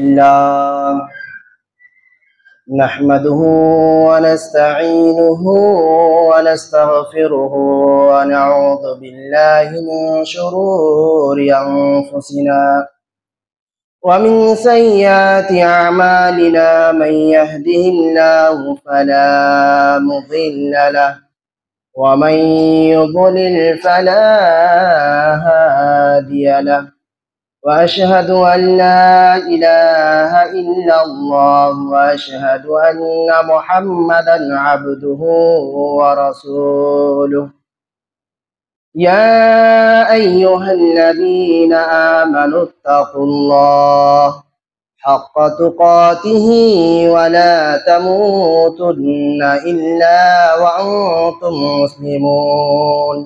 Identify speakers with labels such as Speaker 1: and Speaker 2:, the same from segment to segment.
Speaker 1: الله نحمده ونستعينه ونستغفره ونعوذ بالله من شرور أنفسنا ومن سيئات أعمالنا من يهده الله فلا مضل له ومن يضلل فلا هادي له وأشهد أن لا إله إلا الله وأشهد أن محمدا عبده ورسوله يا أيها الذين آمنوا اتقوا الله حق تقاته ولا تموتن إلا وأنتم مسلمون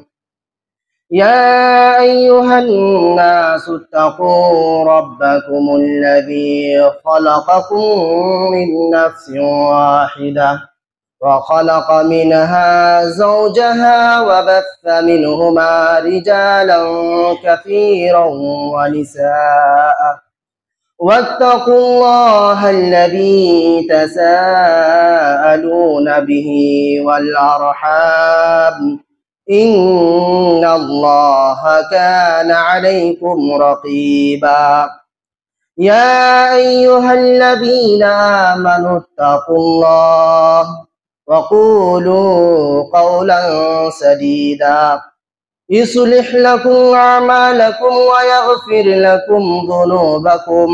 Speaker 1: يا أيها الناس اتقوا ربكم الذي خلقكم من نفس واحدة وخلق منها زوجها وبث منهما رجالا كثيرا ونساء واتقوا الله الذي تساءلون به والأرحام إن الله كان عليكم رقيبا يا أيها الذين آمنوا اتقوا الله وقولوا قولا سديدا يصلح لكم أعمالكم ويغفر لكم ذنوبكم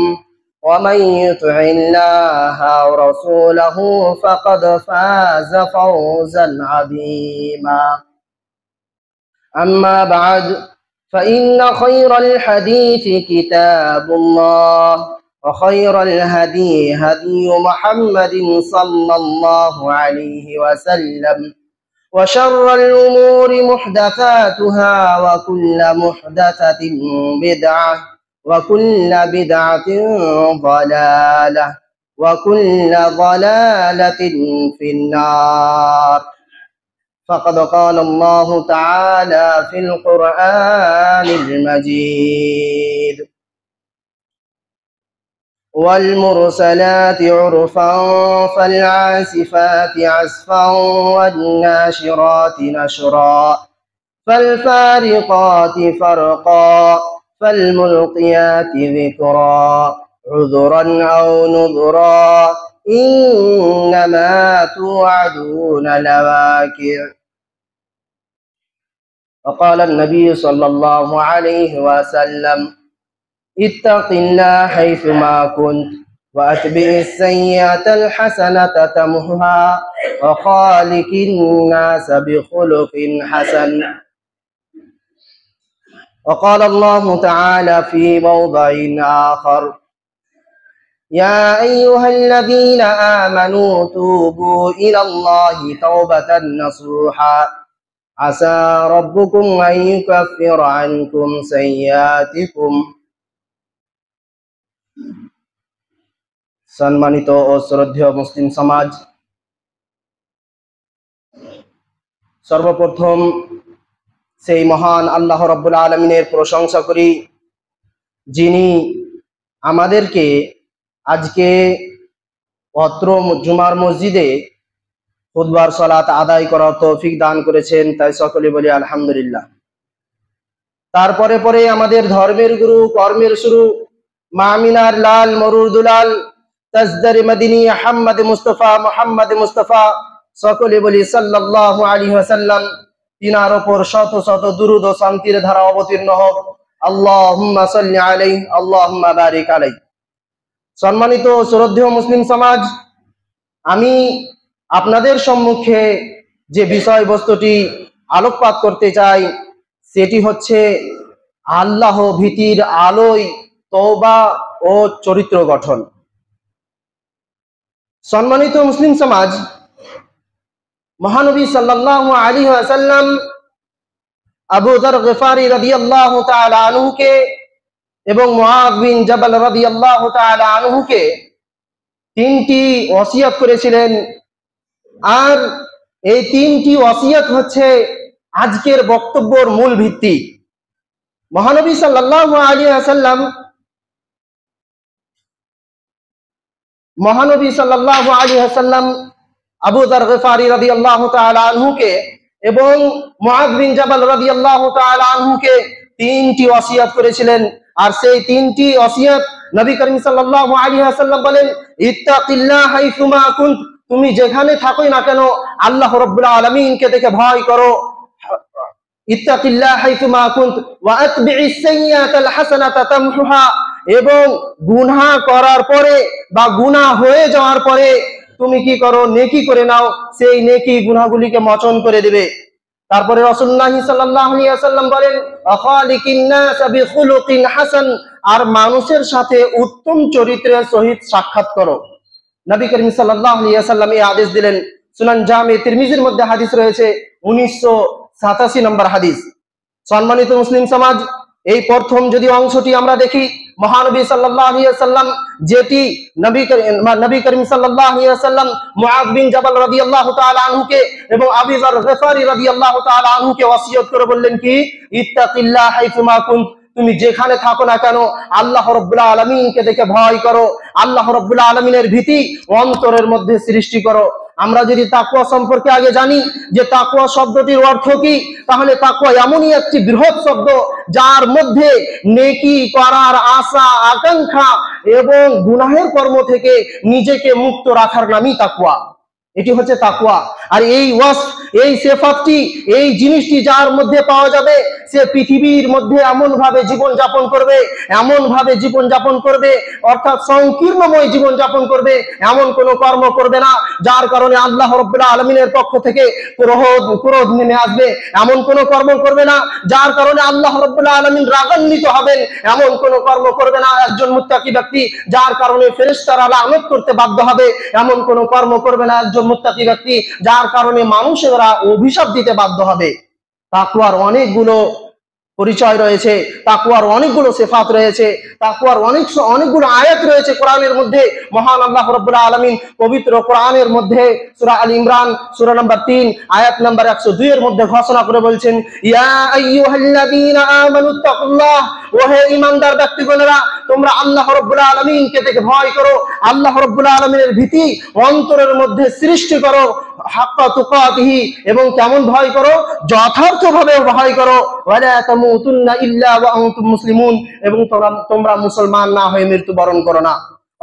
Speaker 1: ومن يطع الله ورسوله فقد فاز فوزا عظيما أما بعد فإن خير الحديث كتاب الله وخير الهدي هدي محمد صلى الله عليه وسلم وشر الأمور محدثاتها وكل محدثة بدعة وكل بدعة ضلالة وكل ضلالة في النار فقد قال الله تعالى في القرآن المجيد والمرسلات عرفا فالعاصفات عصفا والناشرات نشرا فالفارقات فرقا فالملقيات ذكرا عذرا أو نذرا إنما توعدون لواقع وقال النبي صلى الله عليه وسلم اتق الله حيثما كنت وأتبع السيئة الحسنة تمحها وخالق الناس بخلق حسن وقال الله تعالى في موضع آخر يا أيها الذين آمنوا توبوا إلى الله توبة نصوحا عسى ربكم أن يكفر عنكم سيئاتكم সম্মানিত ও শ্রদ্ধেয় মুসলিম সমাজ, সর্বপ্রথম সেই মহান আল্লাহ রাব্বুল আলামিনের প্রশংসা করি, যিনি আমাদেরকে আজকে অত্র জুমার মসজিদে খুতবার সালাত আদায় করার তৌফিক দান করেছেন। তাই সকলে বলি আলহামদুলিল্লাহ। তারপরে পরে আমাদের ধর্মের গুরু, কর্মের শুরু, মামিনার লাল মরুর দুলাল তাজদার মদিনী মুহাম্মদ মুস্তাফা সকলে বলি সাল্লাল্লাহু আলাইহি ওয়াসাল্লাম। তিনার উপর শত শত দুরূদ ও শান্তির ধারা অবতীর্ণ হোক। আল্লাহুম্মা সাল্লি আলাইহি আল্লাহুম্মা বারিক আলাইহি। সম্মানিত শ্রদ্ধেয় মুসলিম সমাজ, আমি আপনাদের সম্মুখে যে বিষয়বস্তুটি আলোকপাত করতে চাই সেটি হচ্ছে আল্লাহ ভীতির আলোয় তওবা ও চরিত্র গঠন। সম্মানিত মুসলিম সমাজ, মহানবী সাল্লাল্লাহু আলাইহি ওয়াসাল্লাম আবু যর গিফারি রাদিয়াল্লাহু তাআলা আনহুকে এবং মুআয বিন জাবাল রাদিয়াল্লাহু তাআলা আনহুকে তিনটি ওসিয়ত করেছিলেন। আর এই তিনটি ওসিয়ত হচ্ছে আজকের বক্তব্যের মূল ভিত্তি। মহানবী সাল্লাল্লাহু আলাইহি ওয়াসাল্লাম মহানবী সাল্লাল্লাহু আলাইহি ওয়াসাল্লাম আবু যার গিফারি রাদিয়াল্লাহু তাআলা আনহুকে এবং মুআয বিন জাবাল রাদিয়াল্লাহু তাআলা আনহুকে তিনটি ওসিয়ত করেছিলেন। আর সেই তিনটি ওসিয়ত নবী করিম সাল্লাল্লাহু আলাইহি ওয়াসাল্লাম বলেন, ইত্তাকিল্লাহ হাইসুমা কুনত, তুমি যেখানে থাকোই না কেন আল্লাহ রাব্বুল আলামিনকে দেখে ভয় করো। ইত্তাকিল্লাহ হাইসুমা কুনত ওয়া আতবিইস সাইয়্যাতাল হাসানাতা তামহুহা, এবং গুনাহ করার পরে বা গুনাহ হয়ে যাওয়ার পরে তুমি কি করো, নেকি করে নাও, সেই নেকি গুনাহগুলিকে মোচন করে দেবে। তারপরে রাসূলুল্লাহ সাল্লাল্লাহু আলাইহি ওয়াসাল্লাম বলেন, আখালিকিন নাস বিখুলুকিন হাসান, আর মানুষের সাথে উত্তম চরিত্রের সহিত সাক্ষাৎ করো। নবী করিম সাল্লাল্লাহু আলাইহি ওয়াসাল্লাম এই আদেশ দিলেন। সুনান জামে তিরমিজির মধ্যে হাদিস রয়েছে 1987 নম্বর হাদিস। সম্মানিত মুসলিম সমাজ, এই প্রথম যদি অংশটি আমরা দেখি, মহানবী সাল্লাল্লাহু আলাইহি ওয়াসাল্লাম যেটি নবী করিম সাল্লাল্লাহু আলাইহি ওয়াসাল্লাম মুআয বিন জাবাল রাদিয়াল্লাহু তাআলা আনহুকে এবং আবু যার গিফারি রাদিয়াল্লাহু তাআলা আনহুকে ওসিয়ত করে বললেন কি, ইত্তাকিল্লাহ হাইসুমা কুনত, তুমি যেখানে থাকো না কেন আল্লাহ রাব্বুল আলামিনকে দেখে ভয় করো, আল্লাহ রাব্বুল আলামিনের ভীতি অন্তরের মধ্যে সৃষ্টি করো। আমরা যদি তাকওয়া সম্পর্কে আগে জানি যে তাকওয়া শব্দটির অর্থ কি, তাহলে তাকওয়া এমনই একটি বৃহৎ শব্দ যার মধ্যে নেকি করার আশা আকাঙ্ক্ষা এবং গুনাহের কর্ম থেকে নিজেকে মুক্ত রাখার নামই তাকওয়া। এটি হচ্ছে তাকওয়া। আর এই সিফাতটি, এই জিনিসটি যার মধ্যে পাওয়া যাবে, সে পৃথিবীর মধ্যে এমন ভাবে জীবন যাপন করবে অর্থাৎ সংকীর্ণময় জীবন যাপন করবে, এমন কোন কর্ম করবে না যার কারণে আল্লাহ রাব্বুল আলামিনের পক্ষ থেকে ক্রোধ নেমে আসবে, এমন কোন কর্ম করবে না যার কারণে আল্লাহ রাব্বুল আলামিন রাগান্বিত হবেন, এমন কোন কর্ম করবে না একজন মুত্তাকি ব্যক্তি যার কারণে ফেরেশতারা লানত করতে বাধ্য হবে, এমন কোন কর্ম করবে না একজন মুত্তাকি ব্যক্তি যার কারণে মানুষেরা অভিশাপ দিতে বাধ্য হবে। তাকওয়ার অনেকগুলো পরিচয় রয়েছে, তাকওয়ার অনেকগুলো সিফাত রয়েছে, তাকওয়ার অনেকগুলো আয়াত রয়েছে কোরআনের মধ্যে। মহান আল্লাহ রাব্বুল আলামিন পবিত্র কোরআনের মধ্যে সূরা আল ইমরান সূরা নাম্বার 3 আয়াত নাম্বার 102 এর মধ্যে ঘোষণা করে বলছেন, ইয়া আইয়ুহাল্লাযীনা আমানুত্তাকুল্লাহ, ওহে ঈমানদার ব্যক্তিগণেরা তোমরা আল্লাহ রাব্বুল আলামিনকে দেখে ভয় করো, আল্লাহ রাব্বুল আলামিনের ভীতি অন্তরের মধ্যে সৃষ্টি করো, হাক্কা তুকাতিহি, এবং কেমন ভয় করো, যথার্থভাবে ভয় করো, ওয়ালা তামুতুন্না ইল্লা ওয়া আনতুম মুসলিমুন, এবং তোমরা মুসলমান না হয়ে মৃত্যুবরণ করো না,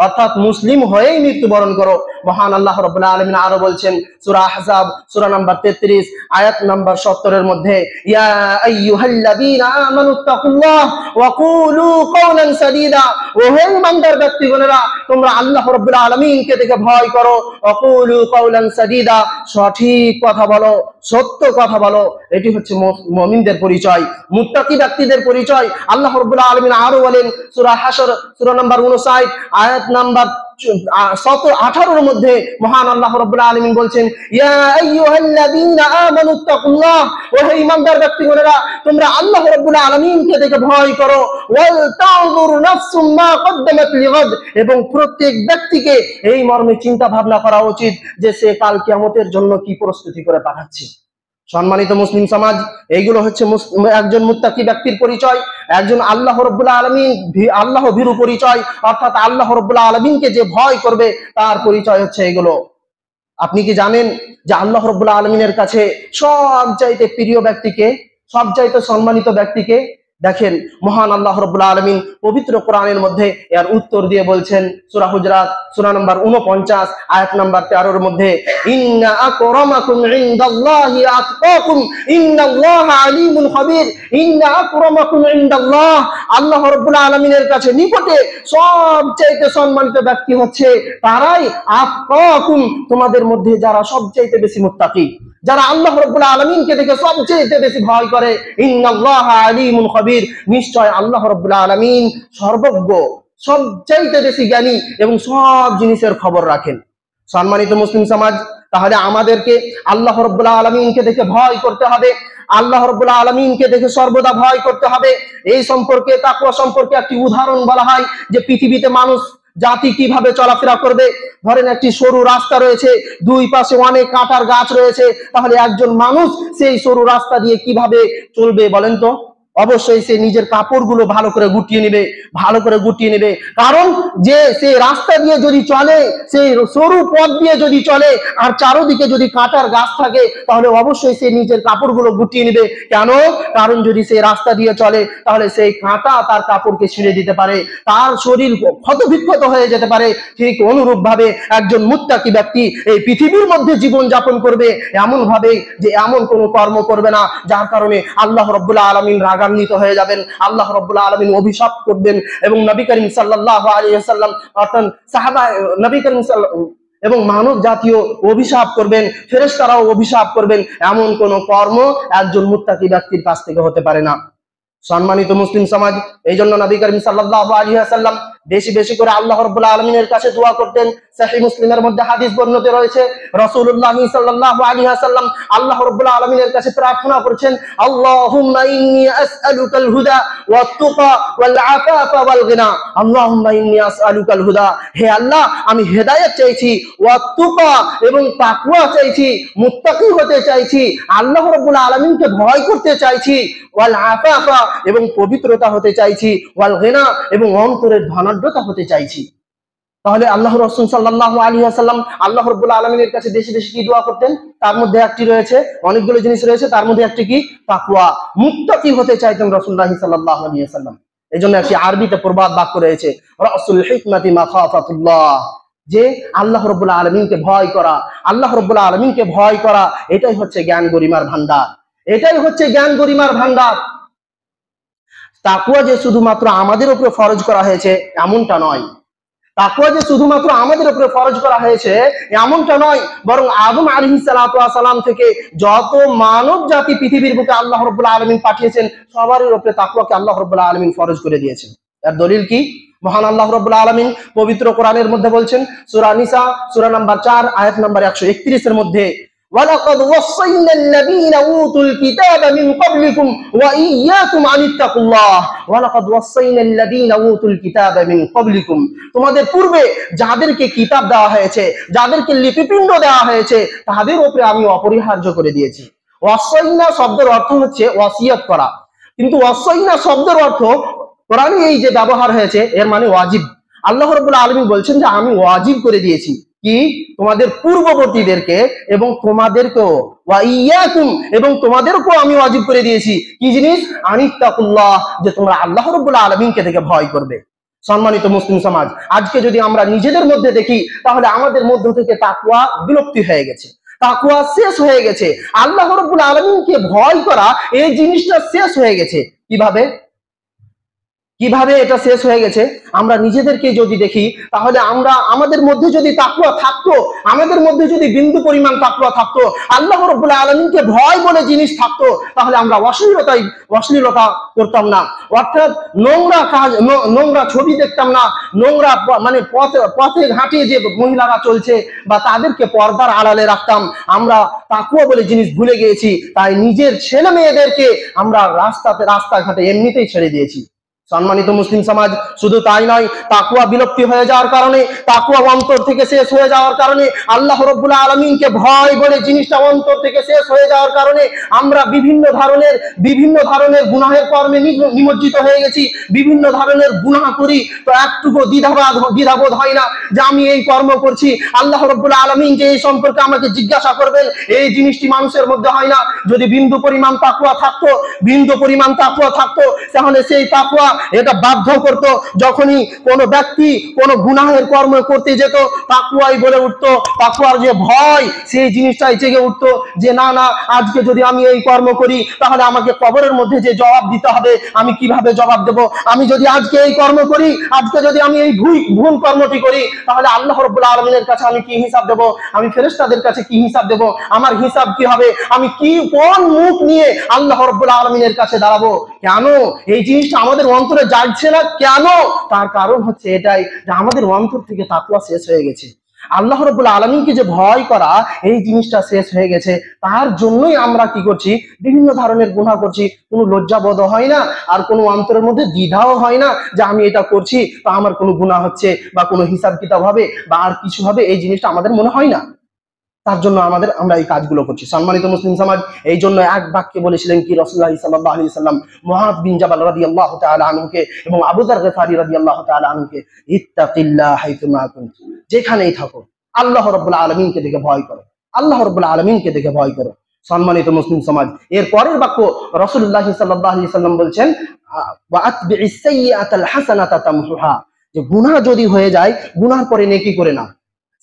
Speaker 1: অর্থাৎ মুসলিম হয়েই মৃত্যুবরণ করো। মহান আল্লাহ রাব্বুল আলামিন আরো বলছেন সূরা আহজাব সূরা নাম্বার 33 আয়াত নাম্বার 70 এর মধ্যে, ইয়া আইয়ুহাল্লাযীনা আমানুত্তাকুল্লাহ ওয়া কুলু কাওলান সাদীদা, ওহে ঈমানদার ব্যক্তিগণেরা তোমরা আল্লাহ রাব্বুল আলামিনকে দেখে ভয় করো, ওয়া কুলু কাওলান সাদীদা, সঠিক কথা বলো, সত্য কথা বলো। এটি হচ্ছে মুমিনদের পরিচয়, মুত্তাকি ব্যক্তিদের পরিচয়। আল্লাহ রাব্বুল আলামিন আরো বলেন সূরা হাশর সূরা নাম্বার 59 আয়াত নাম্বার 18 এর মধ্যে মহান আল্লাহ রাব্বুল আলামিন বলছেন, ইয়া আইয়ুহাল্লাযীনা আমানুত্তাকুল্লাহ, ওহে ঈমানদার ব্যক্তিগণেরা তোমরা আল্লাহ রাব্বুল আলামিনকে দেখে ভয় করো, ওয়াল তানজুর নাফসুম মা কদ্দামাত লিগাদ, এবং প্রত্যেক ব্যক্তিকে এই মর্মে চিন্তা ভাবনা করা উচিত যে সে কাল কিয়ামতের জন্য কি প্রস্তুতি করে পাঠাচ্ছে। সম্মানিত মুসলিম সমাজ, এইগুলো হচ্ছে একজন মুত্তাকি ব্যক্তির পরিচয়, একজন আল্লাহ রাব্বুল আলামিন আল্লাহ ভীরু পরিচয়, অর্থাৎ আল্লাহ রাব্বুল আলামিনকে যে ভয় করবে তার পরিচয় হচ্ছে এগুলো। আপনি কি জানেন যে আল্লাহ রাব্বুল আলামিনের কাছে সবচাইতে প্রিয় ব্যক্তিকে, সবচাইতে সম্মানিত ব্যক্তিকে? দেখেন মহান আল্লাহ রাব্বুল আলামিন পবিত্র কোরআনের মধ্যে এর উত্তর দিয়ে বলছেন সূরা হুজরাত সূরা নাম্বার 49 আয়াত নাম্বার 13 এর মধ্যে, ইন্না আকরামাকুম ইনদাল্লাহি আতকাকুম ইন্নাল্লাহা আলিমুন খাবীর। ইন্না আকরামাকুম ইনদাল্লাহ, আল্লাহ রাব্বুল আলামিনের কাছে নিকটে সবচাইতে সম্মানিত ব্যক্তি হচ্ছে তারাই আতকাকুম, তোমাদের মধ্যে যারা সবচাইতে বেশি মুত্তাকি, যারা আল্লাহ রাব্বুল আলামিনকে দেখে সবচেয়ে বেশি ভয় করে। ইন্নাল্লাহা আলিমুন খাবীর, নিশ্চয় আল্লাহ রাব্বুল আলামিন সর্বজ্ঞ, সবচেয়ে বেশি জ্ঞানী এবং সব জিনিসের খবর রাখেন। সম্মানিত মুসলিম সমাজ, তাহলে আমাদেরকে আল্লাহ রাব্বুল আলামিনকে দেখে ভয় করতে হবে, আল্লাহ রাব্বুল আলামিনকে দেখে সর্বদা ভয় করতে হবে। এই সম্পর্কে, তাকওয়া সম্পর্কে একটি উদাহরণ বলা হয় যে পৃথিবীতে মানুষ জাতি কিভাবে চলাফেরা করবে। ধরেন একটি সরু রাস্তা রয়েছে, দুই পাশে অনেক কাঁটার গাছ রয়েছে, তাহলে একজন মানুষ সেই সরু রাস্তা দিয়ে কিভাবে চলবে বলেন তো? অবশ্যই সে নিজের কাপড়গুলো ভালো করে গুটিয়ে নেবে, ভালো করে গুটিয়ে নেবে। কারণ যে সে রাস্তা দিয়ে যদি চলে, সেই সরু পথ দিয়ে যদি চলে আর চারোদিকে যদি কাঁটার গাছ থাকে, তাহলে অবশ্যই সে নিজের কাপড়গুলো গুটিয়ে নেবে। কেন? কারণ যদি সে রাস্তা দিয়ে চলে তাহলে সেই কাঁটা তার কাপড়কে ছিঁড়ে দিতে পারে, তার শরীর ক্ষতবিক্ষত হয়ে যেতে পারে। ঠিক অনুরূপ ভাবে একজন মুত্তাকি ব্যক্তি এই পৃথিবীর মধ্যে জীবন যাপন করবে এমন ভাবে যে এমন কোনো কর্ম করবে না যার কারণে আল্লাহ রাব্বুল আলামিন রাগান্বিত হয়ে যাবেন, আল্লাহ রাব্বুল আলামিন অভিশাপ করবেন। এবং নবী করিম সাল্লাল্লাহু আলাইহি ওয়াসাল্লাম অর্থাৎ সাহাবা নবী করিম এবং মানব জাতীয় অভিশাপ করবেন, ফেরেশতারাও অভিশাপ করবেন, এমন কোন কর্ম একজন মুত্তাকি ব্যক্তির কাছ থেকে হতে পারে না। সম্মানিত মুসলিম সমাজ, এই জন্য নবী করিম সাল্লাল্লাহু আলাইহি ওয়াসাল্লাম বেশি বেশি করে আল্লাহ রাব্বুল আলামিনের কাছে দোয়া করতেন। সহিহ মুসলিমের মধ্যে হাদিস বর্ণিত রয়েছে, রাসূলুল্লাহ সাল্লাল্লাহু আলাইহি ওয়াসাল্লাম আল্লাহ রাব্বুল আলামিনের কাছে প্রার্থনা করেছেন, আল্লাহুম্মা ইন্নী আসআলুকাল হুদা ওয়াত তুকা ওয়াল আফাফা ওয়াল গিনা। আল্লাহুম্মা ইন্নী আসআলুকাল হুদা, হে আল্লাহ আমি হেদায়েত চাইছি, ওয়াত তুকা এবং তাকওয়া চাইছি, মুত্তাকি হতে চাইছি, আল্লাহ রাব্বুল আলামিনকে ভয় করতে চাইছি, ওয়াল আফাফা এবং পবিত্রতা হতে চাইছি, ওয়াল গিনা এবং অন্তরের ধনাঢ্যতা হতে চাইছি। তাহলে আল্লাহ রাসূল সাল্লাল্লাহু আলাইহি ওয়াসাল্লাম আল্লাহ রাব্বুল আলামিনের কাছে বেশি বেশি কি দোয়া করতেন? তার মধ্যে একটি রয়েছে, অনেকগুলো জিনিস রয়েছে, তার মধ্যে একটি কি? তাকওয়া, মুত্তাকি হতে চাইতেন রাসূলুল্লাহ সাল্লাল্লাহু আলাইহি ওয়াসাল্লাম। এইজন্য একটি আরবিতে প্রবাদ বাক্য রয়েছে, রাসুল হিকমাতি মাখাফাতুল্লাহ, যে আল্লাহ রাব্বুল আলামিনকে ভয় করা, আল্লাহ রাব্বুল আলামিনকে ভয় করা, এটাই হচ্ছে জ্ঞান গরিমার ভান্ডার, এটাই হচ্ছে জ্ঞান গরিমার ভান্ডার। তাকওয়া যে শুধুমাত্র আমাদের উপরে ফরজ করা হয়েছে এমনটা নয়, তাকওয়া যে শুধুমাত্র আমাদের উপরে ফরজ করা হয়েছে এমনটা নয়, বরং আদম আলাইহিস সালাতু ওয়াস সালাম থেকে যত মানব জাতি পৃথিবীর বুকে আল্লাহ রাব্বুল আলামিন পাঠিয়েছেন সবার উপরে তাকওয়াকে আল্লাহ রাব্বুল আলামিন ফরজ করে দিয়েছেন। এর দলিল কি? মহান আল্লাহ রাব্বুল আলামিন পবিত্র কোরআনের মধ্যে বলছেন, সূরা নিসা সূরা নাম্বার 4 আয়াত নাম্বার 131 এর মধ্যে, ওয়ালাকাদ ওয়াসাইনাল লাযীনা উতুল কিতাবা মিন ক্বাবলিকুম ওয়া ইয়্যাকুম আনিত্তাকুল্লাহ, ওয়ালাকাদ ওয়াসাইনাল লাযীনা উতুল কিতাবা মিন ক্বাবলিকুম, তোমাদের পূর্বে যাদেরকে কিতাব দেওয়া হয়েছে, যাদেরকে লিপিপিণ্ড দেওয়া হয়েছে, তাদের উপরে আমি অপরিহার্য করে দিয়েছি। ওয়াসাইনা শব্দের অর্থ হচ্ছে ওয়াসিয়ত করা, কিন্তু ওয়াসাইনা শব্দের অর্থ কোরআনে এই যে ব্যবহার হয়েছে এর মানে ওয়াজিব। আল্লাহ রাব্বুল আলামিন বলছেন যে আমি ওয়াজিব করে দিয়েছি কি? তোমাদের পূর্ববর্তীদেরকে এবং তোমাদেরকেও, ওয়া ইয়্যাকুম এবং তোমাদেরকেও আমি ওয়াজিব করে দিয়েছি কি জিনিস? আনিত্তাকুল্লাহ, যে তোমরা আল্লাহ রাব্বুল আলামিনকে থেকে ভয় করবে। সম্মানিত মুসলিম সমাজ, আজকে যদি আমরা নিজেদের মধ্যে দেখি তাহলে আমাদের মধ্য থেকে তাকওয়া বিলুপ্তি হয়ে গেছে, তাকওয়া শেষ হয়ে গেছে। আল্লাহ রাব্বুল আলামিনকে ভয় করা এই জিনিসটা শেষ হয়ে গেছে। কিভাবে কিভাবে এটা শেষ হয়ে গেছে? আমরা নিজেদেরকে যদি দেখি তাহলে আমরা আমাদের মধ্যে যদি তাকওয়া থাকতো, আমাদের মধ্যে যদি বিন্দু পরিমাণ তাকওয়া থাকতো, আল্লাহ রাব্বুল আলামিনকে ভয় বলে জিনিস থাকতো, তাহলে আমরা অশ্লীলতা করতাম না, অর্থাৎ নোংরা কাজ, নোংরা ছবি দেখতাম না, নোংরা মানে পথে ঘাটে যে মহিলারা চলছে বা তাদেরকে পর্দার আড়ালে রাখতাম। আমরা তাকওয়া বলে জিনিস ভুলে গিয়েছি, তাই নিজের ছেলে মেয়েদেরকে আমরা রাস্তাঘাটে এমনিতেই ছেড়ে দিয়েছি। সম্মানিত মুসলিম সমাজ, শুধু তাই নয়, তাকওয়া বিলুপ্তি হয়ে যাওয়ার কারণে, তাকওয়া অন্তর থেকে শেষ হয়ে যাওয়ার কারণে, আল্লাহ রাব্বুল আলামিনকে ভয় বলে জিনিসটা অন্তর থেকে শেষ হয়ে যাওয়ার কারণে আমরা বিভিন্ন ধরনের গুনাহের কর্মে নিমজ্জিত হয়ে গেছি, বিভিন্ন ধরনের গুনাহ করি, তো একটুকু দ্বিধাবোধ হয় না যে আমি এই কর্ম করছি, আল্লাহ রাব্বুল আলামিন যে এই সম্পর্কে আমাকে জিজ্ঞাসা করবেন, এই জিনিসটি মানুষের মধ্যে হয় না। যদি বিন্দু পরিমাণ তাকওয়া থাকতো তাহলে সেই তাকওয়া এটা বাধ্য করত, যখনই কোনো ব্যক্তি কোনো গুনাহের কর্ম করতে যেত তাকওয়াই বলে উঠতো, তাকওয়ার যে ভয় সেই জিনিসটাই জেগে উঠতো যে না না, আজকে যদি আমি এই কর্ম করি তাহলে আমাকে কবরের মধ্যে যে জবাব দিতে হবে, আমি কিভাবে জবাব দেব? আমি যদি আজকে এই কর্ম করি, আজকে যদি আমি এই ভুল কর্মটি করি, তাহলে আল্লাহ রাব্বুল আলামিনের কাছে আমি কি হিসাব দেব? আমি ফেরেশতাদের কাছে কি হিসাব দেব? আমার হিসাব কি হবে? আমি কোন মুখ নিয়ে আল্লাহ রাব্বুল আলামিনের কাছে দাঁড়াবো? কেন এই জিনিসটা আমাদের অন্তরে জাগছে না? কেন? তার কারণ হচ্ছে এটাই যে আমাদের অন্তর থেকে তাকওয়া শেষ হয়ে গেছে। আল্লাহ রাব্বুল আলামিনকে যে ভয় করা এই জিনিসটা শেষ হয়ে গেছে, তার জন্যই আমরা কি করছি? বিভিন্ন ধরনের গুনাহ করছি, কোনো লজ্জাবোধ হয় না, আর কোনো অন্তরের মধ্যে দ্বিধাও হয় না যে আমি এটা করছি তো আমার কোনো গুনাহ হচ্ছে বা কোনো হিসাব কিতাব হবে বা আর কিছু হবে, এই জিনিসটা আমাদের মনে হয় না। তার জন্য আমরা এই কাজগুলো করছি। সম্মানিত মুসলিম সমাজ, এই জন্য এক বাক্যে বলেছিলেন কি রাসূলুল্লাহ সাল্লাল্লাহু আলাইহি ওয়াসাল্লাম মুআয বিন জাবাল রাদিয়াল্লাহু তাআলা আনহুকে এবং আবু যার গফারি রাদিয়াল্লাহু তাআলা আনহুকে, ইত্তাকিল্লাহ হাইতুমা কুনতুম, যেখানেই থাকো আল্লাহ রাব্বুল আলামিনকে দেখে ভয় করো, আল্লাহ রাব্বুল আলামিনকে দেখে ভয় করো। সম্মানিত মুসলিম সমাজ, এর পরের বাক্য রাসূলুল্লাহ সাল্লাল্লাহু আলাইহি ওয়াসাল্লাম বলছেন ওয়া আতবি'is সাইয়্যাতাল হাসানাতা তামহুহা, যে গুনাহ যদি হয়ে যায় গুনাহর পরে নেকি করে নাও,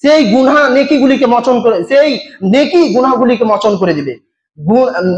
Speaker 1: সেই গুনাহ নেকিগুলিকে মোচন করে, সেই নেকি গুনাহগুলিকে মোচন করে দিবে।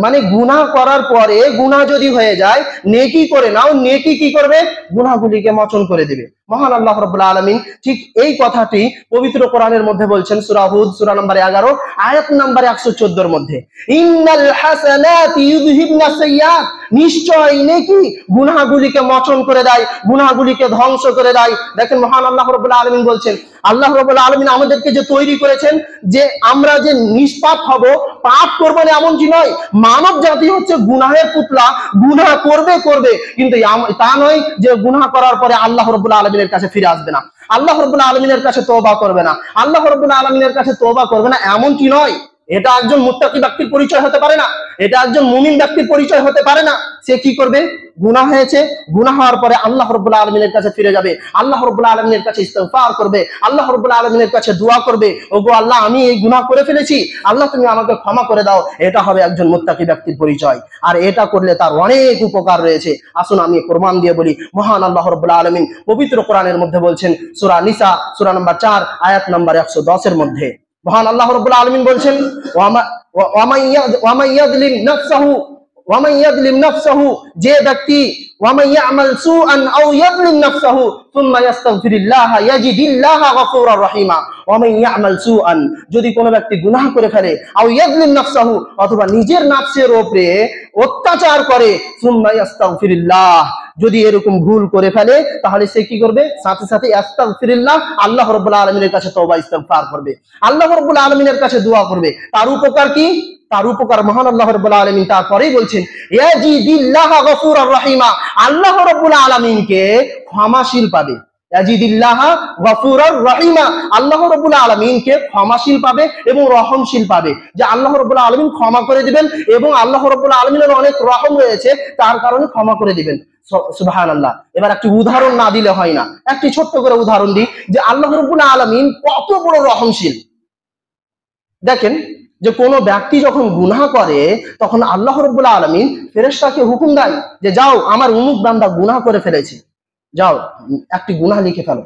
Speaker 1: মানে গুনাহ করার পরে গুনাহ যদি হয়ে যায় নেকি করে নাও, নেকি কি করবে? গুনাহগুলিকে মোচন করে দিবে। মহান আল্লাহ রাব্বুল আলামিন ঠিক এই কথাটি পবিত্র কোরআনের মধ্যে বলছেন, সূরা হুদ সূরা নম্বর 11 আয়াত নম্বর 114 এর মধ্যে, ইন্নাল হাসানাতি ইউযহিবনাস সাইয়্যাত, নিশ্চয় নেকি গুনাহগুলিকে মোচন করে দেয়, গুনাহগুলিকে ধ্বংস করে দেয়। দেখেন মহান আল্লাহ রাব্বুল আলামিন বলছেন, আল্লাহ রাব্বুল আলামিন আমাদেরকে যে তৈরি করেছেন যে আমরা যে নিষ্পাপ হব, পাপ করব না এমন কি নয়। মানব জাতি হচ্ছে গুনাহের পুতলা, গুনাহ করবে, কিন্তু তা নয় যে গুনাহ করার পরে আল্লাহ রাব্বুল আলামিনের কাছে ফিরে আসবে না, আল্লাহ রাব্বুল আলামিনের কাছে তওবা করবে না, আল্লাহ রাব্বুল আলামিনের কাছে তওবা করবে না এমন কি নয়। এটা একজন মুত্তাকি ব্যক্তির পরিচয় হতে পারে না, এটা একজন মুমিন ব্যক্তির পরিচয় হতে পারে না। সে কি করবে? গুনাহ হয়েছে, গুনাহ হওয়ার পরে আল্লাহ রাব্বুল আলামিনের কাছে ফিরে যাবে, আল্লাহ রাব্বুল আলামিনের কাছে ইস্তিগফার করবে, আল্লাহ রাব্বুল আলামিনের কাছে দোয়া করবে, ওগো আল্লাহ আমি এই গুনাহ করে ফেলেছি, আল্লাহ তুমি আমাকে ক্ষমা করে দাও। এটা হবে একজন মুত্তাকি ব্যক্তির পরিচয়, আর এটা করলে তার অনেক উপকার রয়েছে। আসুন আমি প্রমাণ দিয়ে বলি। মহান আল্লাহ রাব্বুল আলামিন পবিত্র কোরআনের মধ্যে বলছেন, সূরা নিসা সূরা নম্বর 4 আয়াত নম্বর 110 এর মধ্যে মহান আল্লাহ রাব্বুল আলামিন বলছেন, ওয়া মান ইয়াযলিম নাফসাহু, যে ব্যক্তি ওয়া মান ইয়ামাল সুআন আও ইয়াযলিম নাফসাহু সুম্মা ইস্তাগফিরিল্লাহ ইয়াজিদিল্লাহ গফুরার রহিমা। ওয়া মান ইয়ামাল সুআন, যদি কোনো ব্যক্তি গুনাহ করে ফেলে, আও ইয়াযলিম নাফসাহু, অথবা নিজের নফসের উপরে অত্যাচার করে, সুম্মা ইস্তাগফিরিল্লাহ, যদি এরকম ভুল করে ফেলে তাহলে সে কি করবে? সাথে সাথে আস্তাগফিরুল্লাহ, আল্লাহ রাব্বুল আলামিনের কাছে তওবা ইস্তিগফার করবে, আল্লাহ রাব্বুল আলামিনের কাছে দোয়া করবে। তার উপকার কি? তার উপকার মহান আল্লাহ রাব্বুল আলামিন তারপরেই বলছেন, ইয়াজিদিল্লাহ গফুরার রহিমা, আল্লাহ রাব্বুল আলামিনকে ক্ষমাশীল পাবে। ইয়াজিদিল্লাহ গফুরার রহিমা, আল্লাহ রাব্বুল আলামিনকে ক্ষমাশীল পাবে এবং রহমশীল পাবে, যে আল্লাহ রাব্বুল আলামিন ক্ষমা করে দিবেন এবং আল্লাহ রাব্বুল আলামিনের অনেক রহম রয়েছে, তার কারণে ক্ষমা করে দিবেন। সুবহানাল্লাহ। এবার একটি উদাহরণ না দিলে হয় না, একটি ছোট্ট করে উদাহরণ দিই যে আল্লাহ রাব্বুল আলামিন কত বড় রহমশীল। দেখেন যে কোনো ব্যক্তি যখন গুনাহ করে তখন আল্লাহ রাব্বুল আলামিন ফেরেশতাকে হুকুম দেয় যে যাও আমার অমুক বান্দা গুনাহ করে ফেলেছে, যাও একটি গুনাহ লিখে ফেলো,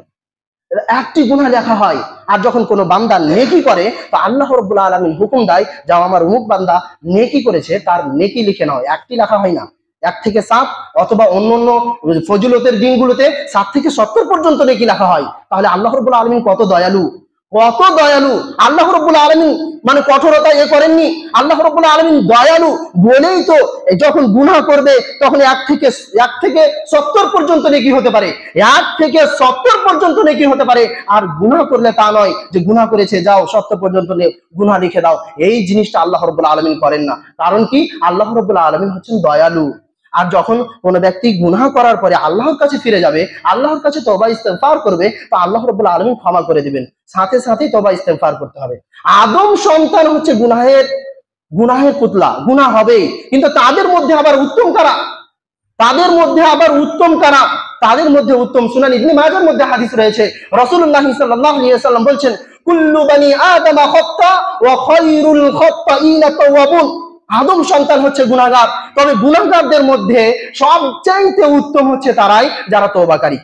Speaker 1: একটি গুনাহ লেখা হয়। আর যখন কোনো বান্দা নেকি করে তো আল্লাহ রাব্বুল আলামিন হুকুম দেয় যাও আমার অমুক বান্দা নেকি করেছে, তার নেকি লিখে নাও। একটি লেখা হয় না, 1 থেকে 7 অথবা অন্য ফজিলতের দিনগুলোতে 7 থেকে 70 পর্যন্ত নেকি লেখা হয়। তাহলে আল্লাহ রাব্বুল আলামিন কত দয়ালু, কত দয়ালু। আল্লাহ রাব্বুল আলামিন মানে কঠোরতা করেননি, আল্লাহ রাব্বুল আলামিন দয়ালু বলেই তো যখন গুনাহ করবে তখন 1 থেকে 70 পর্যন্ত নেকি হতে পারে, 1 থেকে 70 পর্যন্ত নেকি হতে পারে। আর গুনাহ করলে তা নয় যে গুনাহ করেছে যাও 70 পর্যন্ত গুনাহ লিখে দাও, এই জিনিসটা আল্লাহ রাব্বুল আলামিন করেন না। কারণ কি? আল্লাহ রাব্বুল আলামিন হচ্ছেন দয়ালু। আর যখন কোনো ব্যক্তি গুনাহ করার পরে আল্লাহর কাছে ফিরে যাবে, আল্লাহর কাছে তওবা ইস্তিগফার করবে, তো আল্লাহ রাব্বুল আলামিন ক্ষমা করে দিবেন। সাথে সাথেই তওবা ইস্তিগফার করতে হবে। আদম সন্তান হচ্ছে গুনাহের পুতলা, গুনাহ হবে, কিন্তু তাদের মধ্যে আবার উত্তম কারা? তাদের মধ্যে উত্তম সুনান ইবনে মাজাহর মধ্যে হাদিস রয়েছে, রাসূলুল্লাহ সাল্লাল্লাহু আলাইহি ওয়াসাল্লাম বলছেন, কুল্লু বানি আদম খাত্তা ওয়া খায়রুল খাত্তাইনা তাওয়াবুন। আদম সন্তান হচ্ছে গুনাহগার, তবে গুনাহগারদের মধ্যে সবচাইতে উত্তম হচ্ছে তারাই যারা তওবাকারী।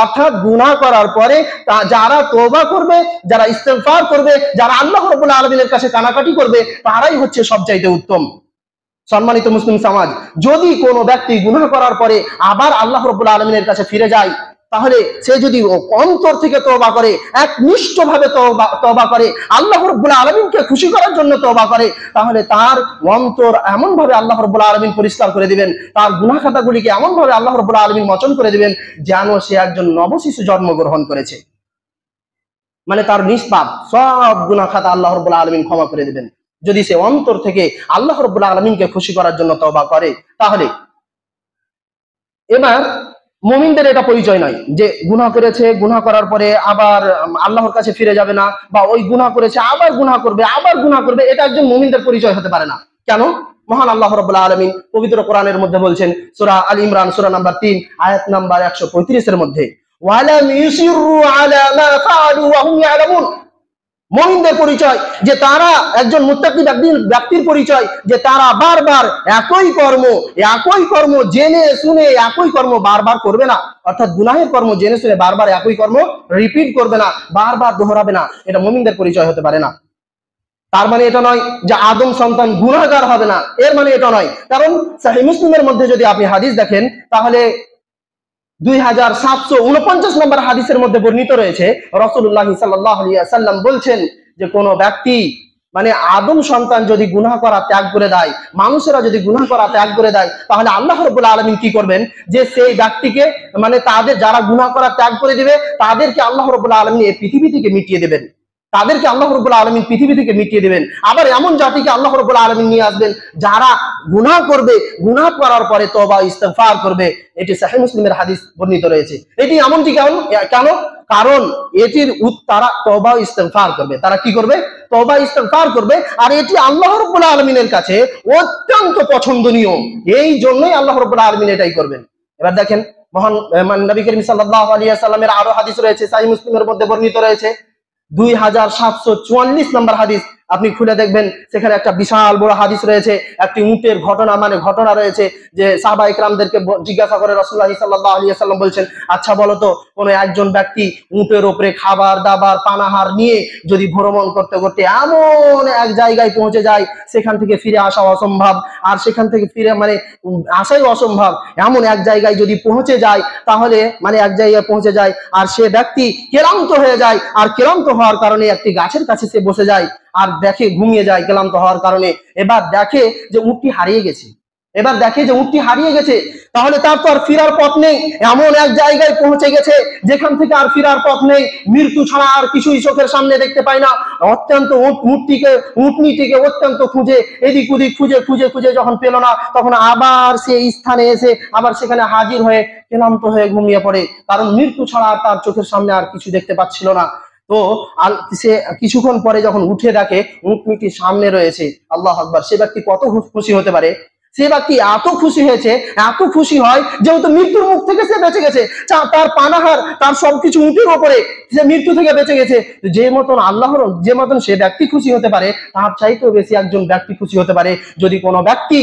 Speaker 1: অর্থাৎ গুনাহ করার পরে যারা তওবা করবে, যারা ইস্তিগফার করবে, যারা আল্লাহ রাব্বুল আলামিনের কাছে কানাকাটি করবে, তারাই হচ্ছে সবচাইতে উত্তম। সম্মানিত মুসলিম সমাজ, যদি কোনো ব্যক্তি গুনাহ করার পরে আবার আল্লাহ রাব্বুল আলামিনের কাছে ফিরে যায়, তাহলে সে যদি অন্তর থেকে তওবা করে, একনিষ্ঠভাবে তওবা করে, আল্লাহ রাব্বুল আলামিনকে খুশি করার জন্য তওবা করে, তাহলে তার অন্তর এমন ভাবে আল্লাহ রাব্বুল আলামিন পরিষ্কার করে দিবেন, তার গুনাহ খাতাগুলিকে এমন ভাবে আল্লাহ রাব্বুল আলামিন মোচন করে দিবেন যেন সে একজন নবশিশু জন্মগ্রহণ করেছে। মানে তার নিষ্পাপ সব গুনাহ খাতা আল্লাহ রাব্বুল আলামিন ক্ষমা করে দিবেন যদি সে অন্তর থেকে আল্লাহ রাব্বুল আলামিনকে খুশি করার জন্য তওবা করে। তাহলে এবার মুমিনদের এটা পরিচয় নয় যে গুনাহ করেছে, গুনাহ করার পরে আবার আল্লাহর কাছে ফিরে যাবে না, বা ওই গুনাহ করেছে আবার গুনাহ করবে, আবার গুনাহ করবে। এটা একজন মুমিনদের পরিচয় হতে পারে না। কেন? মহান আল্লাহ রাব্বুল আলামিন পবিত্র কোরআনের মধ্যে বলছেন, সূরা আল ইমরান সূরা নাম্বার 3 আয়াত নাম্বার 135 এর মধ্যে, ওয়ালাম ইউসিরু আলা মা ফাআলু ওয়া হুম ইয়ালামুন। মুমিনদের পরিচয় যে তারা, একজন মুত্তাকি ব্যক্তির পরিচয় যে তারা বারবার একই কর্ম জেনে শুনে একই কর্ম বারবার করবে না, অর্থাৎ গুনাহের কর্ম জেনে শুনে বারবার একই কর্ম রিপিট করবে না, বারবার দোহরাবে না। এটা মুমিনদের পরিচয় হতে পারে না। তার মানে এটা নয় যে আদম সন্তান গুনাহগার হবে না, এর মানে এটা নয়। কারণ সহিহ মুসলিমের মধ্যে যদি আপনি হাদিস দেখেন, তাহলে 2749 নম্বর হাদিসের মধ্যে বর্ণিত রয়েছে, রাসূলুল্লাহ সাল্লাল্লাহু আলাইহি ওয়াসাল্লাম বলছেন যে কোন ব্যক্তি, মানে আদম সন্তান যদি গুনাহ করা ত্যাগ করে দেয়, মানুষেরা যদি গুনাহ করা ত্যাগ করে দেয়, তাহলে আল্লাহ রাব্বুল আলামিন কি করবেন, যে সেই ব্যক্তিকে, মানে তাদের যারা গুনাহ করা ত্যাগ করে দিবে তাদেরকে আল্লাহ রাব্বুল আলামিন এই পৃথিবী থেকে মিটিয়ে দেবেন, তাদেরকে আল্লাহ রাব্বুল আলামিন পৃথিবী থেকে মিটিয়ে দিবেন। আবার এমন জাতিকে আল্লাহ রাব্বুল আলামিন নিয়ে আসবেন যারা গুনাহ করবে, গুনাহ করার পরে তওবা ইস্তেগফার করবে। এটি সহিহ মুসলিমের হাদিস বর্ণিত রয়েছে। এটি এমনটি কেন? কারণ এটির তারা তওবা ইস্তেগফার করবে। তারা কি করবে? তওবা ইস্তেগফার করবে। আর এটি আল্লাহ রাব্বুল আলামিনের কাছে অত্যন্ত পছন্দনীয়, এই জন্যই আল্লাহ রাব্বুল আলামিন এটাই করবেন। এবার দেখেন, মহান নবী করিম সাল্লাল্লাহু আলাইহি ওয়াসাল্লামের আরো হাদিস রয়েছে, সহিহ মুসলিমের মধ্যে বর্ণিত রয়েছে 2744 নম্বর হাদিস। আপনি খুলে দেখবেন, সেখানে একটা বিশাল বড় হাদিস রয়েছে, একটি উটের ঘটনা রয়েছে, যে সাহাবা ইকরামদেরকে জিজ্ঞাসা করে রাসূলুল্লাহ সাল্লাল্লাহু আলাইহি ওয়াসাল্লাম বলছেন, আচ্ছা বলো তো, কোন একজন ব্যক্তি উটের উপরে খাবার দাবার পানাহার নিয়ে যদি ভ্রমণ করতে করতে এমন এক জায়গায় পৌঁছে যায়, সেখান থেকে ফিরে আসা অসম্ভব, আর সেখান থেকে ফিরে আসাই অসম্ভব, এমন এক জায়গায় যদি পৌঁছে যায়, তাহলে এক জায়গায় পৌঁছে যায় আর সে ব্যক্তি ক্লান্ত হয়ে যায়, আর ক্লান্ত হওয়ার কারণে একটি গাছের কাছে সে বসে যায়, আর দেখে ঘুমিয়ে যায় ক্লান্ত হওয়ার কারণে। এবার দেখে যে উটটি হারিয়ে গেছে, তাহলে তার তো আর ফেরার পথ নেই। এমন এক জায়গায় পৌঁছে গেছে যেখান থেকে আর ফেরার পথ নেই, মৃত্যু ছাড়া আর কিছুই চোখের সামনে দেখতে পায় না। অত্যন্ত উটনিটিকে অত্যন্ত খুঁজে, এদিক ওদিক খুঁজে যখন পেল না, তখন আবার সেই স্থানে এসে আবার সেখানে হাজির হয়ে ক্লান্ত হয়ে ঘুমিয়ে পড়ে, কারণ মৃত্যু ছাড়া তার চোখের সামনে আর কিছু দেখতে পাচ্ছিল না। তো সে কিছুক্ষণ পরে যখন উঠে দেখে উটনিটি সামনে রয়েছে, আল্লাহু আকবার, সে ব্যক্তি কত খুশি হতে পারে। সে ব্যক্তি এত খুশি হয় যেহেতু মৃত্যুর মুখ থেকে সে বেঁচে গেছে, তার পানাহার, তার সবকিছু উটের উপরে, সে মৃত্যু থেকে বেঁচে গেছে। যে মতন সে ব্যক্তি খুশি হতে পারে, তার চাইতেও বেশি একজন ব্যক্তি খুশি হতে পারে যদি কোনো ব্যক্তি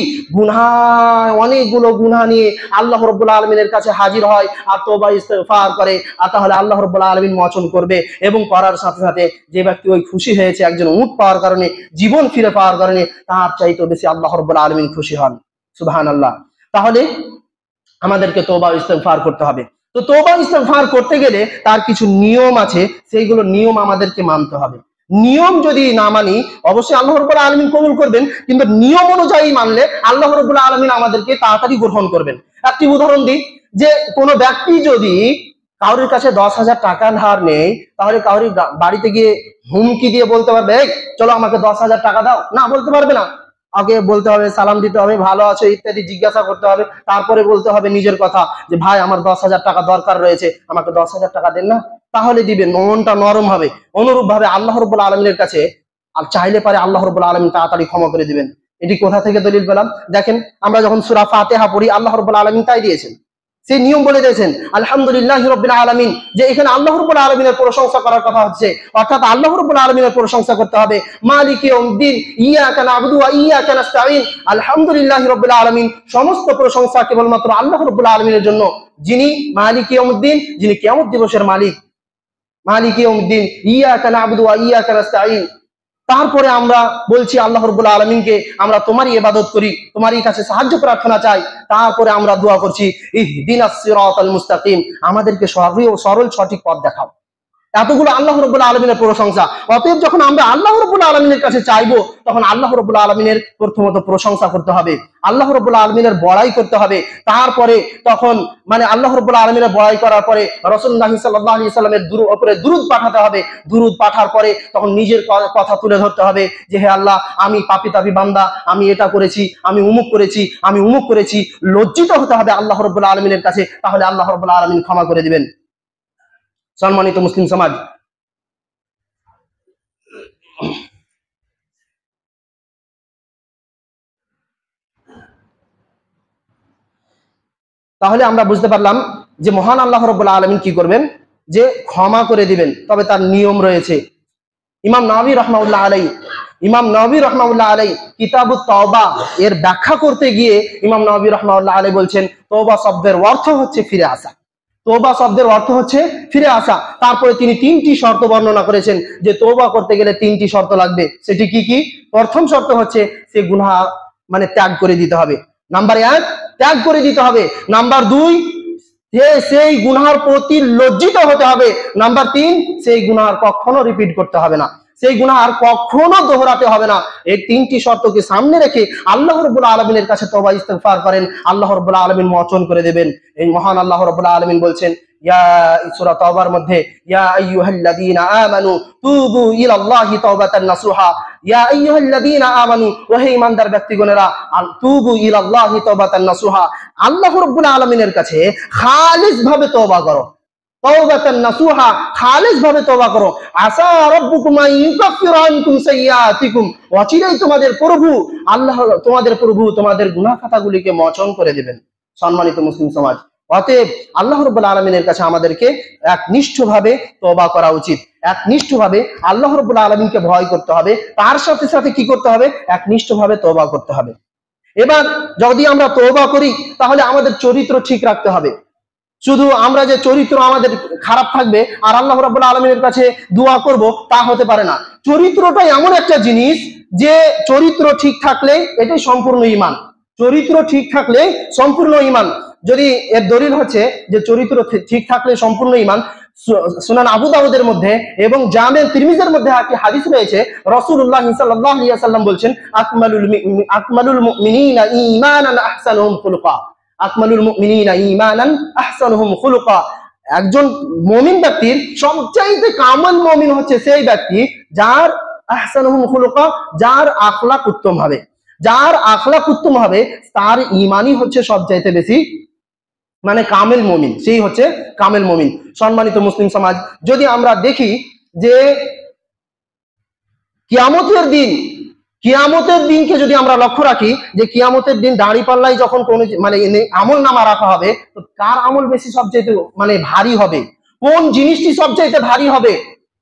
Speaker 1: অনেকগুলো গুনাহ নিয়ে আল্লাহ রাব্বুল আলামিনের কাছে হাজির হয় আর তওবা ইস্তেগফার করে, আর তাহলে আল্লাহ রাব্বুল আলামিন মোচন করবে। এবং করার সাথে সাথে যে ব্যক্তি ওই খুশি হয়েছে একজন উট পাওয়ার কারণে, জীবন ফিরে পাওয়ার কারণে, তার চাইতেও বেশি আল্লাহ রাব্বুল আলামিন খুশি হন। সুবহানাল্লাহ। তাহলে আমাদেরকে তওবা ইস্তেগফার করতে হবে। তো তওবা ইস্তেগফার করতে গেলে তার কিছু নিয়ম আছে, সেইগুলো নিয়ম আমাদেরকে মানতে হবে। নিয়ম যদি না মানি, অবশ্যই আল্লাহ রাব্বুল আলামিন কবুল করবেন, কিন্তু নিয়ম অনুযায়ী মানলে আল্লাহ রাব্বুল আলামিন আমাদেরকে তাড়াতাড়ি গ্রহণ করবেন। একটি উদাহরণ দিই, যে কোনো ব্যক্তি যদি কারোর কাছে 10,000 টাকা ধার নেই, তাহলে কারোর বাড়িতে গিয়ে হুমকি দিয়ে বলতে পারবে, এই চলো আমাকে 10,000 টাকা দাও? না, বলতে পারবে না। আগে বলতে হবে, সালাম দিতে হবে, ভালো আছো ইত্যাদি জিজ্ঞাসা করতে হবে, তারপরে বলতে হবে নিজের কথা, যে ভাই আমার 10,000 টাকা দরকার রয়েছে, আমাকে 10,000 টাকা দেন না, তাহলে দিবেন, মনটা নরম হবে। অনুরূপ ভাবে আল্লাহ রাব্বুল আলামিনের কাছে আর চাইলে পারে আল্লাহ রাব্বুল আলামিন তাড়াতাড়ি ক্ষমা করে দিবেন। এটি কোথা থেকে দলিল পেলাম? দেখেন, আমরা যখন সূরা ফাতিহা পড়ি, আল্লাহ রাব্বুল আলামিন তাই দিয়েছেন, সেই নিয়ম বলে দিয়েছেন আলহামদুলিল্লাহি রাব্বিল আলামিন, যে এখানে আল্লাহ রাব্বুল আলামিনের প্রশংসা করার কথা হচ্ছে, অর্থাৎ আল্লাহ রাব্বুল আলামিনের প্রশংসা করতে হবে। মালিকি ইয়াউমিদ্দিন, ইয়াকা না'বুদু ওয়া ইয়াকা নাস্তাঈন, আলহামদুলিল্লাহি রাব্বিল আলামিন, সমস্ত প্রশংসা কেবলমাত্র আল্লাহ রাব্বুল আলামিনের জন্য, যিনি মালিকি ইয়াউমিদ্দিন, যিনি কিয়ামত দিবসের মালিক। মালিকি ইয়াউমিদ্দিন, ইয়াকা না'বুদু ওয়া ইয়াকা নাস্তাঈন। তারপরে আমরা বলছি আল্লাহ রাব্বুল আলামিনকে, আমরা তোমারই ইবাদত করি, তোমারই কাছে সাহায্য প্রার্থনা চাই। তারপরে আমরা দোয়া করছি, ইহদিনাস সিরাতাল মুস্তাকিম, আমাদেরকে সরল সঠিক পথ দেখাও। এতগুলো আল্লাহ রাব্বুল আলামিনের প্রশংসা। অতএব যখন আমরা আল্লাহ রাব্বুল আলামিনের কাছে চাইবো, তখন আল্লাহ রাব্বুল আলামিনের প্রথমত প্রশংসা করতে হবে, আল্লাহ রাব্বুল আলামিনের বড়াই করতে হবে। তারপরে তখন মানে আল্লাহ রাব্বুল আলামিনের বড়াই করার পরে রাসূলুল্লাহ সাল্লাল্লাহু আলাইহি সাল্লামের উপরে দুরূদ পাঠাতে হবে। দুরূদ পাঠার পরে তখন নিজের কথা তুলে ধরতে হবে যে হে আল্লাহ, আমি পাপী তাপী বান্দা, আমি এটা করেছি, আমি উমুক করেছি, আমি উমুক করেছি। লজ্জিত হতে হবে আল্লাহ রাব্বুল আলামিনের কাছে, তাহলে আল্লাহ রাব্বুল আলামিন ক্ষমা করে দিবেন। সম্মানিত মুসলিম সমাজ, তাহলে আমরা বুঝতে পারলাম যে মহান আল্লাহ রাব্বুল আলামিন কি করবেন, যে ক্ষমা করে দিবেন, তবে তার নিয়ম রয়েছে। ইমাম নবী রহমাউল্লাহ আলাই কিতাবুত তওবা এর ব্যাখ্যা করতে গিয়ে ইমাম নবী রহমাউল্লাহ আলাই বলছেন তওবা শব্দের অর্থ হচ্ছে ফিরে আসা। তওবা শব্দের অর্থ হচ্ছে ফিরে আসা। তারপরে তিনি 3টি শর্ত বর্ণনা করেছেন যে তওবা করতে গেলে 3টি শর্ত লাগবে। সেটি কি কি? প্রথম শর্ত হচ্ছে সে গুনাহ মানে ত্যাগ করে দিতে হবে। নাম্বার 1, ত্যাগ করে দিতে হবে। নাম্বার 2, সেই গুনাহের প্রতি লজ্জিত হতে হবে। নাম্বার 3, সেই গুনাহ কখনো রিপিট করতে হবে না, সেই গুনাহ আর কখনো দোহরাতে হবে না। এই 3টি শর্তকে সামনে রেখে আল্লাহ রাব্বুল আলামিনের কাছে তওবা ইস্তিগফার করেন, আল্লাহ রাব্বুল আলামিন মোচন করে দেবেন। এই মহান আল্লাহ রাব্বুল আলামিন বলছেন সূরা তাওবার মধ্যে, ইয়া আইয়ুহাল্লাযীনা আমানু তুবু ইলাল্লাহি তাওবাতান নাসুহা, ইয়া আইয়ুহাল্লাযীনা আমানু, ওহে ঈমানদার ব্যক্তিগণেরা, তুবু ইলাল্লাহি তাওবাতান নাসুহা, আল্লাহ রাব্বুল আলামিনের কাছে খালিস ভাবে তওবা করো। তাওবাতান নাসুহা, খালিস ভাবে তওবা করো। আসা রাব্বুকুম আন ইউকাফিরা আনকুম সাইয়্যাতিকুম, অচিরেই তোমাদের প্রভু তোমাদের গুনাহ খাতাগুলিকে মোচন করে দিবেন। সম্মানিত মুসলিম সমাজ, অতএব আল্লাহ রাব্বুল আলামিনের কাছে আমাদেরকে একনিষ্ঠভাবে তওবা করা উচিত। একনিষ্ঠভাবে আল্লাহ রাব্বুল আলামিনকে ভয় করতে হবে, তার সাথে সাথে কি করতে হবে? একনিষ্ঠভাবে তওবা করতে হবে। এবার যদি আমরা তওবা করি, তাহলে আমাদের চরিত্র ঠিক রাখতে হবে। শুধু আমরা যে চরিত্র আমাদের খারাপ থাকবে আর আল্লাহ রাব্বুল আলামিনের কাছে দোয়া করব, তা হতে পারে না। চরিত্রটা এমন একটা জিনিস যে চরিত্র ঠিক থাকলে এটাই সম্পূর্ণ ঈমান। চরিত্র ঠিক থাকলে সম্পূর্ণ ঈমান। যদি এর দলিল হচ্ছে যে চরিত্র ঠিক থাকলে সম্পূর্ণ ঈমান, সুনান আবু দাউদের মধ্যে এবং জামে তিরমিজির মধ্যে একটি হাদিস রয়েছে। রাসূলুল্লাহ সাল্লাল্লাহু আলাইহি ওয়াসাল্লাম বলছেন, আকমালুল মুমিনিনা ঈমানান আহসানুহুম খুলুকা, আকমালুল মুমিনিনা ঈমানান আহসানুহুম খুলুকা। একজন মুমিন ব্যক্তির সবচাইতে কামাল মুমিন হচ্ছে সেই ব্যক্তি যার আহসানুহুম খুলুকা, যার আখলাক উত্তম হবে। যার আখলাক উত্তম হবে তার ঈমানই হচ্ছে সবচাইতে বেশি মানে কামেল মুমিন, সেই হচ্ছে কামেল মুমিন। সম্মানিত মুসলিম সমাজ, যদি আমরা দেখি যে কিয়ামতের দিনকে যদি আমরা লক্ষ্য রাখি, যে কিয়ামতের দিন দাঁড়িপাল্লায় যখন কোন মানে আমল নামা রাখা হবে, তো কার আমল বেশি সবচাইতে মানে ভারী হবে, কোন জিনিসটি সবচাইতে ভারী হবে?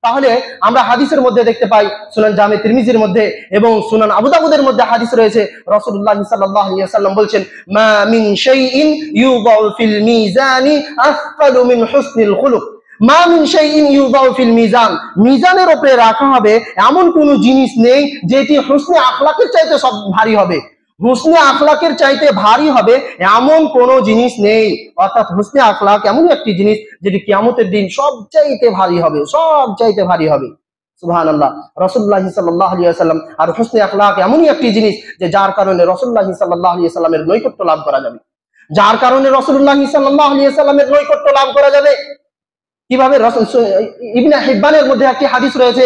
Speaker 1: তাহলে আমরা হাদিসের মধ্যে দেখতে পাই, সুনান জামে তিরমিজির মধ্যে এবং সুনান আবু দাউদের মধ্যে হাদিস রয়েছে। রাসূলুল্লাহ সাল্লাল্লাহু আলাইহি ওয়াসাল্লাম বলছেন, মা মিন শাইইন ইউদাউ ফিল মিজানি আফকালু মিন হুসনিল খুলুক, মা মিন শাইইন ইউদাউ ফিল মিজান, মিজানের উপরে রাখা হবে এমন কোন জিনিস নেই যেটি হুসনে আখলাকের চাইতে সব ভারী হবে। হুসনে আখলাকের চাইতে ভারী হবে এমন কোন জিনিস নেই। অর্থাৎ হুসনে আখলাক এমন একটি জিনিস যেটি কিয়ামতের দিন সবচাইতে ভারী হবে, সবচাইতে ভারী হবে। সুবহানাল্লাহ। রাসূলুল্লাহ সাল্লাল্লাহু আলাইহি ওয়াসাল্লাম আর হুসনে আখলাক এমনই একটি জিনিস যে যার কারণে রাসূলুল্লাহ সাল্লাল্লাহু আলাইহি ওয়াসাল্লামের নৈকট্য লাভ করা যাবে। যার কারণে রাসূলুল্লাহ সাল্লাল্লাহু আলাইহি ওয়াসাল্লামের নৈকট্য লাভ করা যাবে কিভাবে? ইবনে হিব্বানের মধ্যে একটি হাদিস রয়েছে,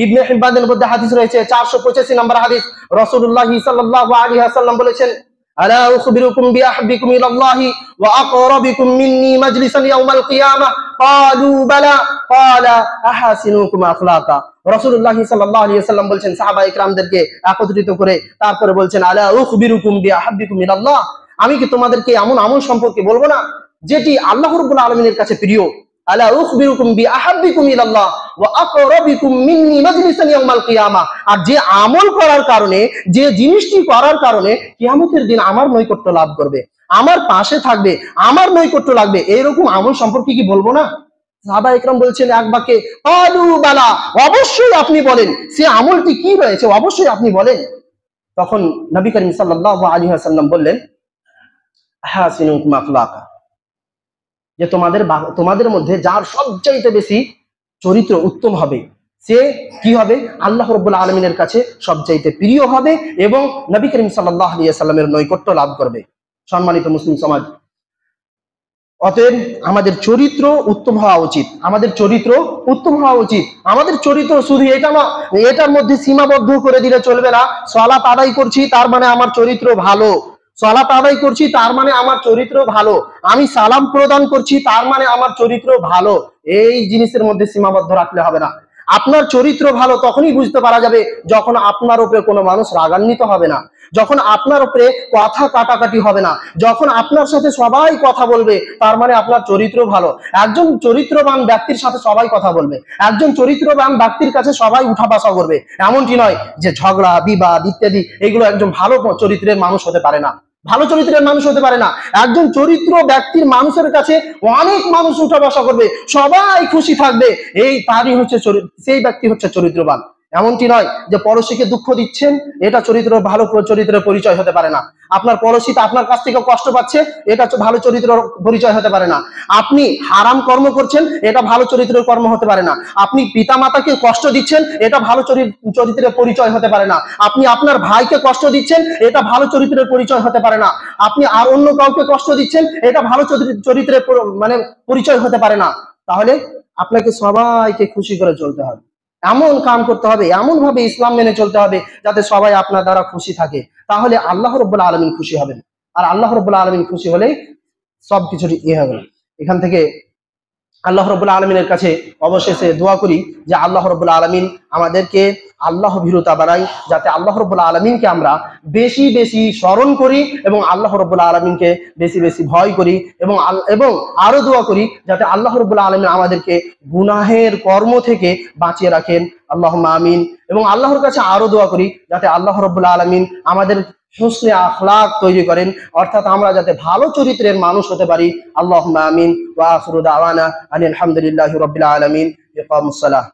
Speaker 1: ইবনে হিব্বানের মধ্যে হাদিস রয়েছে 485 নম্বর হাদিস। রাসূলুল্লাহ সাল্লাল্লাহু আলাইহি ওয়াসাল্লাম বলেছেন, আলা উখবিরুকুম বিআহবিকুম ইলাল্লাহি ওয়া আকরাবিকুম মিন্নি মাজলিসান ইয়াউমাল কিয়ামাহ, ক্বালু বালা, ক্বালা আহাসিনুকুম আখলাকা। রাসূলুল্লাহ সাল্লাল্লাহু আলাইহি ওয়াসাল্লাম বলছেন সাহাবায়ে কিরামদেরকে একত্রিত করে, তারপরে বলছেন, আলা উখবিরুকুম বিআহবিকুম ইলাল্লাহ, আমি কি তোমাদেরকে এমন আমল সম্পর্কে বলবো না যেটি আল্লাহ রাব্বুল আলামিনের কাছে প্রিয়? আলা উখবিরুকুম বিআহাব্বিকুম ইলাল্লাহ ওয়া আকরাবিকুম মিন্নি মাজলিসান ইয়াউমাল কিয়ামাহ, আর যে আমল করার কারণে, যে জিনিসটি করার কারণে কিয়ামতের দিন আমার নৈকট্য লাভ করবে, আমার পাশে থাকবে, আমার নৈকট্য লাগবে, এরকম আমল সম্পর্কে কি বলবো না? সাহাবায়ে কেরাম বলছেন এক বাক্যে, ক্বালু বালা, অবশ্যই আপনি বলেন, সে আমলটি কি রয়েছে অবশ্যই আপনি বলেন। তখন নবী করিম সাল্লাল্লাহু আলাইহি ওয়াসাল্লাম বললেন, আহসিনুকুম আখলাকা, যে তোমাদের মধ্যে যার সবচাইতে বেশি চরিত্র উত্তম হবে, সে কি হবে, আল্লাহ রাব্বুল আলামিনের কাছে সবচাইতে প্রিয় হবে এবং নবী করিম সাল্লাল্লাহু আলাইহি সাল্লামের নৈকট্য লাভ করবে। সম্মানিত মুসলিম সমাজ, অতএব আমাদের চরিত্র উত্তম হওয়া উচিত, আমাদের চরিত্র উত্তম হওয়া উচিত। আমাদের চরিত্র শুধু এটা না, এটার মধ্যে সীমাবদ্ধ করে দিলে চলবে না। সালাত আদায় করছি তার মানে আমার চরিত্র ভালো, সালাত আদায় করছি তার মানে আমার চরিত্র ভালো, আমি সালাম প্রদান করছি তার মানে আমার চরিত্র ভালো, এই জিনিসের মধ্যে সীমাবদ্ধ রাখলে হবে না। আপনার চরিত্র ভালো তখনই বুঝতে পারা যাবে যখন আপনার উপরে কোনো মানুষ রাগান্বিত হবে না, যখন আপনার উপরে কথা কাটাকাটি হবে না, যখন আপনার সাথে সবাই কথা বলবে তার মানে আপনার চরিত্র ভালো। একজন চরিত্রবান ব্যক্তির সাথে সবাই কথা বলবে, একজন চরিত্রবান ব্যক্তির কাছে সবাই উঠা বসা করবে। এমনটি নয় যে ঝগড়া বিবাদ ইত্যাদি এগুলো একজন ভালো চরিত্রের মানুষ হতে পারে না, ভালো চরিত্রের মানুষ হতে পারে না। একজন চরিত্র ব্যক্তির মানুষের কাছে অনেক মানুষ উঠা বসা করবে, সবাই খুশি থাকবে, এই তারই হচ্ছে সেই ব্যক্তি হচ্ছে চরিত্রবান। এমনটি নয় যে পড়োশীকে দুঃখ দিচ্ছেন, এটা চরিত্র ভালো চরিত্রের পরিচয় হতে পারে না। আপনার পড়োশী আপনার কাছ থেকে কষ্ট পাচ্ছে, এটা ভালো চরিত্রের পরিচয় হতে পারে না। আপনি হারাম কর্ম করছেন, এটা ভালো চরিত্রের কর্ম হতে পারে না। আপনি পিতা মাতাকে কষ্ট দিচ্ছেন, এটা ভালো চরিত্রের পরিচয় হতে পারে না। আপনি আপনার ভাইকে কষ্ট দিচ্ছেন, এটা ভালো চরিত্রের পরিচয় হতে পারে না। আপনি আর অন্য কাউকে কষ্ট দিচ্ছেন, এটা ভালো চরিত্রের মানে পরিচয় হতে পারে না। তাহলে আপনাকে সবাইকে খুশি করে চলতে হবে, এমন কাম করতে হবে, এমন ভাবে ইসলাম মেনে চলতে হবে যাতে সবাই আপনার দ্বারা খুশি থাকে, তাহলে আল্লাহ রাব্বুল আলামিন খুশি হবেন। আর আল্লাহ রাব্বুল আলামিন খুশি হলেই সবকিছু ইয়ে হবে। এখান থেকে আল্লাহ রাব্বুল আলামিনের কাছে অবশেষে দোয়া করি যে আল্লাহ রাব্বুল আলামিন আমাদেরকে আল্লাহ ভীরুতা বাড়াই, যাতে আল্লাহ রাব্বুল আলামিনকে আমরা বেশি বেশি স্মরণ করি এবং আল্লাহ রাব্বুল আলামিনকে বেশি বেশি ভয় করি এবং আরো দোয়া করি যাতে আল্লাহ রাব্বুল আলামিন আমাদেরকে গুনাহের কর্ম থেকে বাঁচিয়ে রাখেন। আল্লাহুম্মা আমিন। এবং আল্লাহর কাছে আরো দোয়া করি যাতে আল্লাহ রাব্বুল আলামিন আমাদের হুসনে আখলাক তৈরি করেন, অর্থাৎ আমরা যাতে ভালো চরিত্রের মানুষ হতে পারি। আল্লাহুম্মা আমিন। ওয়া আখিরু দাওয়ানা আনিল হামদুলিল্লাহি রাব্বিল আলামিন। ইকামুস সালাহ।